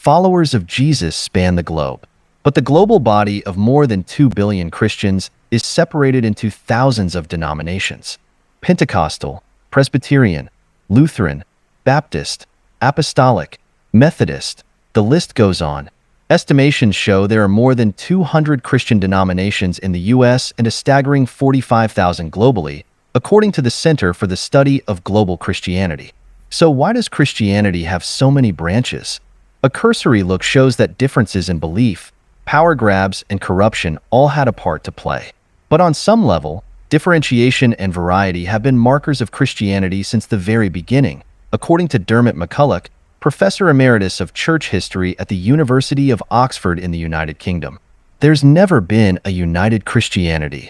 Followers of Jesus span the globe, but the global body of more than 2 billion Christians is separated into thousands of denominations: Pentecostal, Presbyterian, Lutheran, Baptist, Apostolic, Methodist. The list goes on. Estimations show there are more than 200 Christian denominations in the U.S. and a staggering 45,000 globally, according to the Center for the Study of Global Christianity. So why does Christianity have so many branches? A cursory look shows that differences in belief, power grabs, and corruption all had a part to play. But on some level, differentiation and variety have been markers of Christianity since the very beginning, according to Dermot McCulloch, Professor Emeritus of Church History at the University of Oxford in the United Kingdom. There's never been a united Christianity.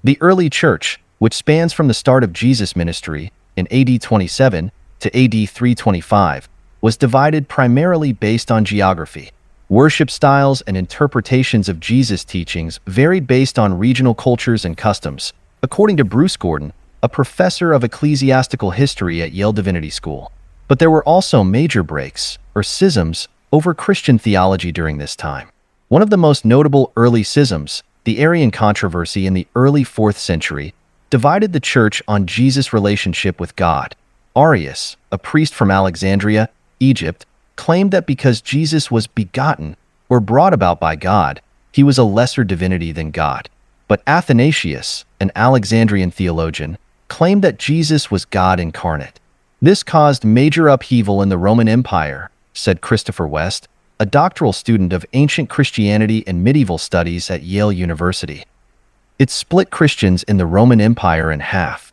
The early church, which spans from the start of Jesus' ministry in AD 27 to AD 325, was divided primarily based on geography. Worship styles and interpretations of Jesus' teachings varied based on regional cultures and customs, according to Bruce Gordon, a professor of ecclesiastical history at Yale Divinity School. But there were also major breaks, or schisms, over Christian theology during this time. One of the most notable early schisms, the Arian controversy in the early 4th century, divided the church on Jesus' relationship with God. Arius, a priest from Alexandria, Egypt, claimed that because Jesus was begotten, or brought about by God, he was a lesser divinity than God. But Athanasius, an Alexandrian theologian, claimed that Jesus was God incarnate. This caused major upheaval in the Roman Empire, said Christopher West, a doctoral student of ancient Christianity and medieval studies at Yale University. It split Christians in the Roman Empire in half.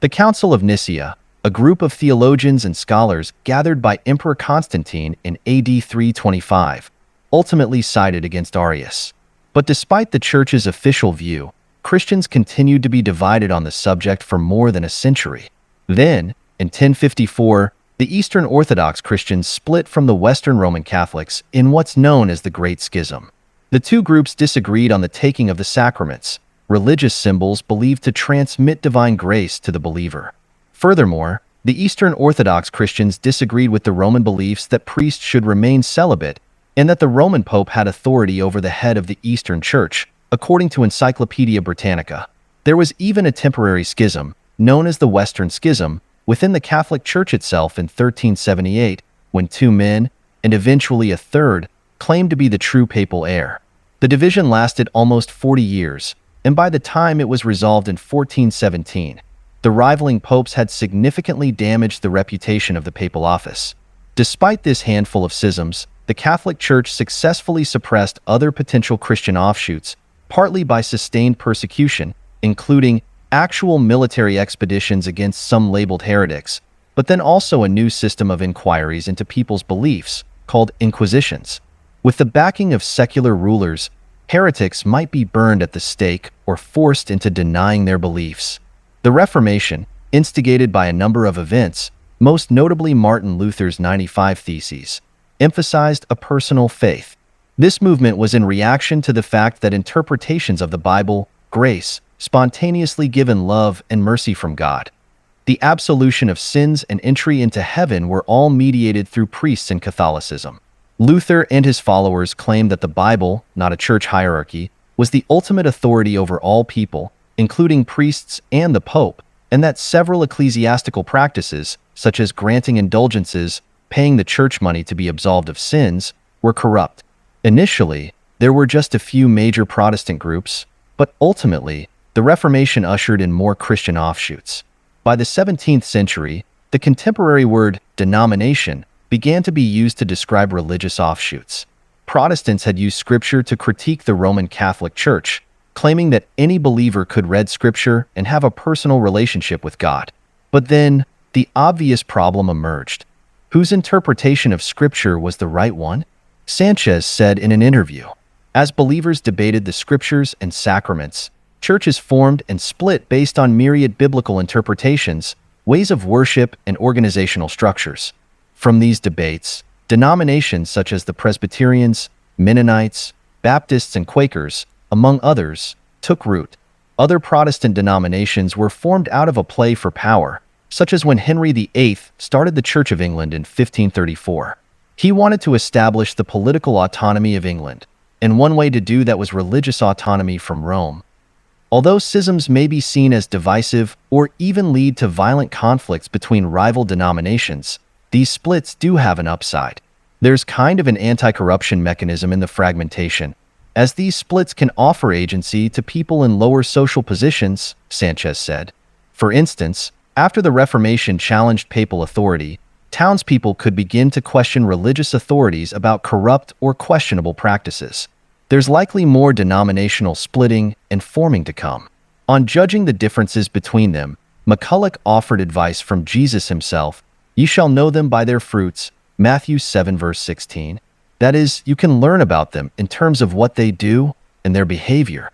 The Council of Nicaea, a group of theologians and scholars gathered by Emperor Constantine in AD 325, ultimately sided against Arius. But despite the church's official view, Christians continued to be divided on the subject for more than a century. Then, in 1054, the Eastern Orthodox Christians split from the Western Roman Catholics in what's known as the Great Schism. The two groups disagreed on the taking of the sacraments, religious symbols believed to transmit divine grace to the believer. Furthermore, the Eastern Orthodox Christians disagreed with the Roman beliefs that priests should remain celibate and that the Roman Pope had authority over the head of the Eastern Church, according to Encyclopedia Britannica. There was even a temporary schism, known as the Western Schism, within the Catholic Church itself in 1378, when two men, and eventually a third, claimed to be the true papal heir. The division lasted almost 40 years, and by the time it was resolved in 1417, the rivaling popes had significantly damaged the reputation of the papal office. Despite this handful of schisms, the Catholic Church successfully suppressed other potential Christian offshoots, partly by sustained persecution, including actual military expeditions against some labeled heretics, but then also a new system of inquiries into people's beliefs, called inquisitions. With the backing of secular rulers, heretics might be burned at the stake or forced into denying their beliefs. The Reformation, instigated by a number of events, most notably Martin Luther's 95 Theses, emphasized a personal faith. This movement was in reaction to the fact that interpretations of the Bible, grace, spontaneously given love and mercy from God, the absolution of sins and entry into heaven were all mediated through priests in Catholicism. Luther and his followers claimed that the Bible, not a church hierarchy, was the ultimate authority over all people, including priests and the Pope, and that several ecclesiastical practices, such as granting indulgences, paying the church money to be absolved of sins, were corrupt. Initially, there were just a few major Protestant groups, but ultimately, the Reformation ushered in more Christian offshoots. By the 17th century, the contemporary word denomination began to be used to describe religious offshoots. Protestants had used Scripture to critique the Roman Catholic Church, claiming that any believer could read Scripture and have a personal relationship with God. But then, the obvious problem emerged. Whose interpretation of Scripture was the right one? Sanchez said in an interview, "As believers debated the Scriptures and sacraments, churches formed and split based on myriad biblical interpretations, ways of worship, and organizational structures. From these debates, denominations such as the Presbyterians, Mennonites, Baptists, and Quakers, among others, took root. Other Protestant denominations were formed out of a play for power, such as when Henry VIII started the Church of England in 1534. He wanted to establish the political autonomy of England, and one way to do that was religious autonomy from Rome. Although schisms may be seen as divisive or even lead to violent conflicts between rival denominations, these splits do have an upside. There's kind of an anti-corruption mechanism in the fragmentation, as these splits can offer agency to people in lower social positions, Sanchez said. For instance, after the Reformation challenged papal authority, townspeople could begin to question religious authorities about corrupt or questionable practices. There's likely more denominational splitting and forming to come. On judging the differences between them, McCulloch offered advice from Jesus himself: "Ye shall know them by their fruits," Matthew 7 verse 16. That is, you can learn about them in terms of what they do and their behavior.